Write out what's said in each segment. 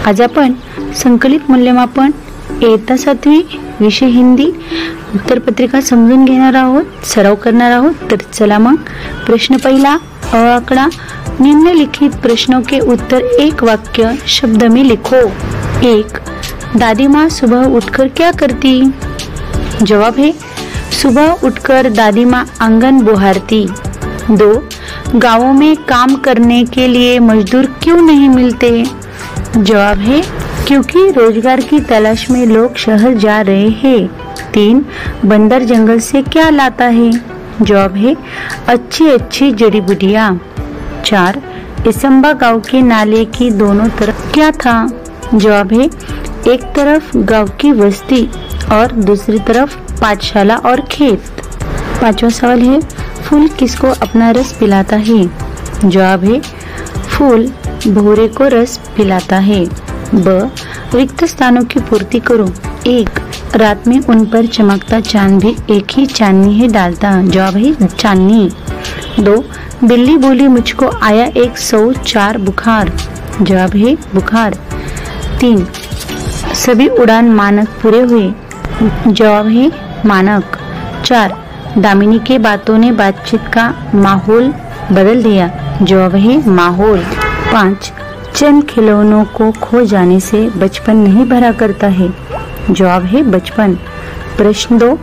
आज आपण संकलित मूल्यमापन इयत्ता 7वी विषय हिंदी उत्तरपत्रिका समजून घेणार आहोत, सराव करणार आहोत। तर चला मग प्रश्न पहिला अ आंकड़ा, निम्नलिखित प्रश्नों के उत्तर एक वाक्य शब्द में लिखो। 1. दादी माँ सुबह उठकर क्या करती? जवाब है सुबह उठकर दादी माँ आंगन बुहारती। 2. गांवों में काम करने के लिए मजदूर क्यों नहीं मिलते? जवाब है क्योंकि रोजगार की तलाश में लोग शहर जा रहे हैं। 3. बंदर जंगल से क्या लाता है? जवाब है अच्छी अच्छी जड़ी बूटियां। 4. इसंबा गांव के नाले की दोनों तरफ क्या था? जवाब है एक तरफ गांव की बस्ती और दूसरी तरफ पाठशाला और खेत। 5वां सवाल है फूल किसको अपना रस पिलाता है? जवाब है फूल भौरे को रस पिलाता है। ब. रिक्त स्थानों की पूर्ति करो। 1. रात में उन पर चमकता चांद भी एक ही चांदनी ही डालता। जवाब है चांदनी। 2. बिल्ली बोली मुझको आया 104 बुखार। जवाब है बुखार। 3. सभी उड़ान मानक पूरे हुए। जवाब है मानक। 4. दामिनी के बातों ने बातचीत का माहौल बदल दिया। जवाब है माहौल। 5. चंद खिलौनों को खो जाने से बचपन नहीं भरा करता है। जवाब है बचपन। प्रश्न 2.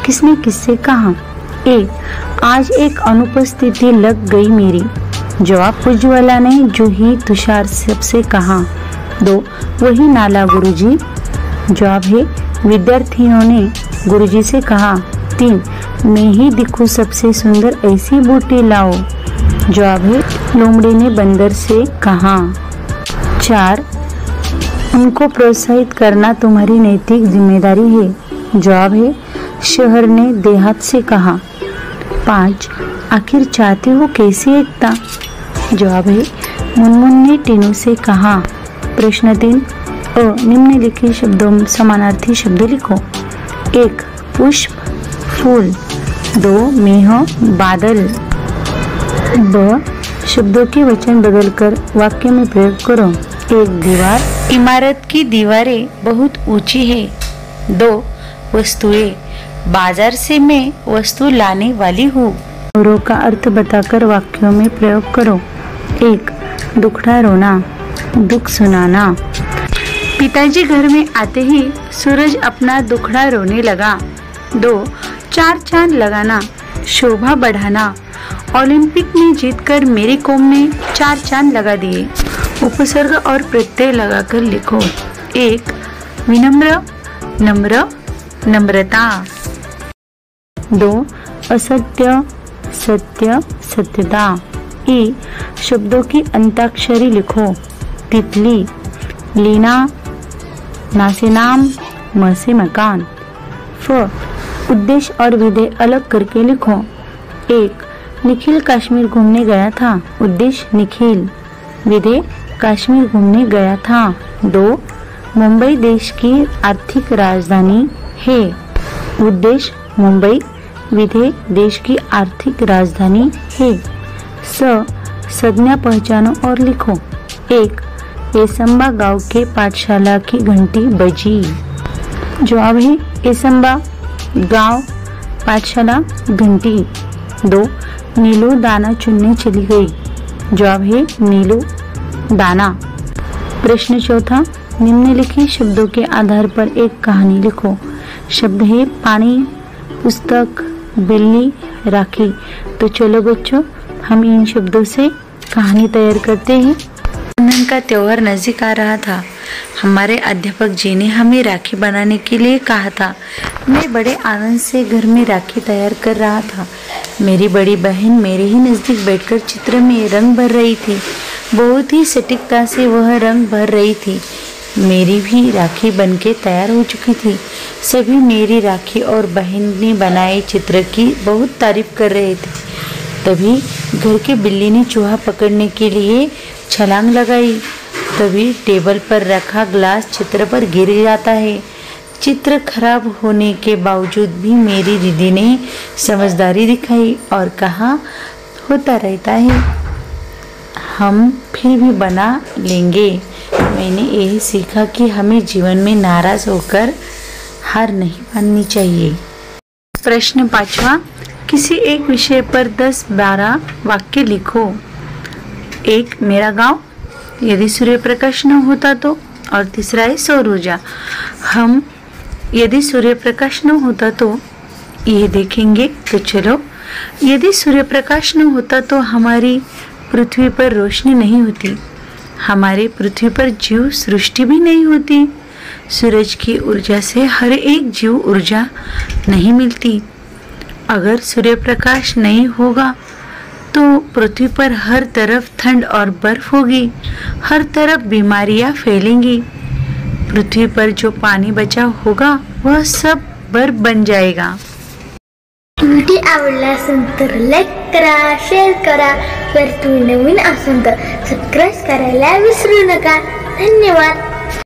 किसने किससे कहा? 1. आज एक अनुपस्थिति लग गई मेरी। जवाब उज्ज्वला ने जूही तुषार सबसे कहा। 2. वही नाला गुरुजी। जवाब है विद्यार्थियों ने गुरुजी से कहा। 3. मैं ही दिखूं सबसे सुंदर ऐसी बूटी लाओ। जवाब है लोमड़ी ने बंदर से कहा। 4. उनको प्रोत्साहित करना तुम्हारी नैतिक जिम्मेदारी है। जवाब है शहर ने देहात से कहा। 5. आखिर चाहते हो कैसी एकता? जवाब है मुनमुन ने टीनू से कहा। प्रश्न 3. अ निम्नलिखित शब्दों समानार्थी शब्द लिखो। 1. पुष्प फूल। 2. मेह बादल। ब. शब्दों के वचन बदलकर वाक्य में प्रयोग करो। 1. दीवार, इमारत की दीवारें बहुत ऊंची है। 2. वस्तुएं, बाजार से मैं वस्तु लाने वाली हूँ। औरों का अर्थ बताकर वाक्यों में प्रयोग करो। 1. दुखड़ा रोना, दुख सुनाना। पिताजी घर में आते ही सूरज अपना दुखड़ा रोने लगा। 2. चार चांद लगाना, शोभा बढ़ाना। ओलंपिक में जीतकर मेरी कौम ने 4 चांद लगा दिए। उपसर्ग और प्रत्यय लगाकर लिखो। 1. विनम्र, नम्र, नम्रता। 2. असत्य, सत्य, सत्यता। ई. शब्दों की अंताक्षरी लिखो। तितली, लीना, ना से नाम, म से मकान। फ. उद्देश्य और विधेय अलग करके लिखो। 1. निखिल कश्मीर घूमने गया था। उद्देश्य निखिल, विधेय कश्मीर घूमने गया था। 2. मुंबई देश की आर्थिक राजधानी है। उद्देश्य मुंबई, विधेय देश की आर्थिक राजधानी है। स. संज्ञा पहचानो और लिखो। 1. एसंबा गांव के पाठशाला की घंटी बजी। जवाब है एसंबा गांव पाठशाला घंटी। 2. नीलू दाना चुनने चली गई। जवाब है नीलू दाना। प्रश्न 4. निम्नलिखित शब्दों के आधार पर एक कहानी लिखो। शब्द है पानी, पुस्तक, बिल्ली, राखी। तो चलो बच्चों हम इन शब्दों से कहानी तैयार करते हैं। रक्षाबंधन का त्योहार नजदीक आ रहा था। हमारे अध्यापक जी ने हमें राखी बनाने के लिए कहा था। मैं बड़े आनंद से घर में राखी तैयार कर रहा था। मेरी बड़ी बहन मेरे ही नजदीक बैठकर चित्र में रंग भर रही थी। बहुत ही सटीकता से वह रंग भर रही थी। मेरी भी राखी बनके तैयार हो चुकी थी। सभी मेरी राखी और बहन ने बनाए चित्र की बहुत तारीफ कर रहे थे। तभी घर के बिल्ली ने चूहा पकड़ने के लिए छलांग लगाई। तभी टेबल पर रखा ग्लास चित्र पर गिर जाता है। चित्र खराब होने के बावजूद भी मेरी दीदी ने समझदारी दिखाई और कहा होता रहता है, हम फिर भी बना लेंगे। मैंने यही सीखा कि हमें जीवन में नाराज होकर हार नहीं माननी चाहिए। प्रश्न 5वां, किसी एक विषय पर 10-12 वाक्य लिखो। 1, मेरा गांव, यदि सूर्य प्रकाश न होता तो, और तीसरा है सौर ऊर्जा। हम यदि सूर्य प्रकाश न होता तो ये देखेंगे। तो चलो, यदि सूर्य प्रकाश न होता तो हमारी पृथ्वी पर रोशनी नहीं होती, हमारे पृथ्वी पर जीव सृष्टि भी नहीं होती, सूरज की ऊर्जा से हर एक जीव ऊर्जा नहीं मिलती। अगर सूर्य प्रकाश नहीं होगा तो पृथ्वी पर हर तरफ ठंड और बर्फ होगी, हर तरफ बीमारियां फैलेंगी। पृथ्वी पर जो पानी बचा होगा वह सब बर्फ बन जाएगा। व्हिडिओ आवडला असेल तर लाईक करा, शेअर करा, जर तुम्ही नवीन असाल तर सबस्क्राईब करायला विसरू नका। धन्यवाद।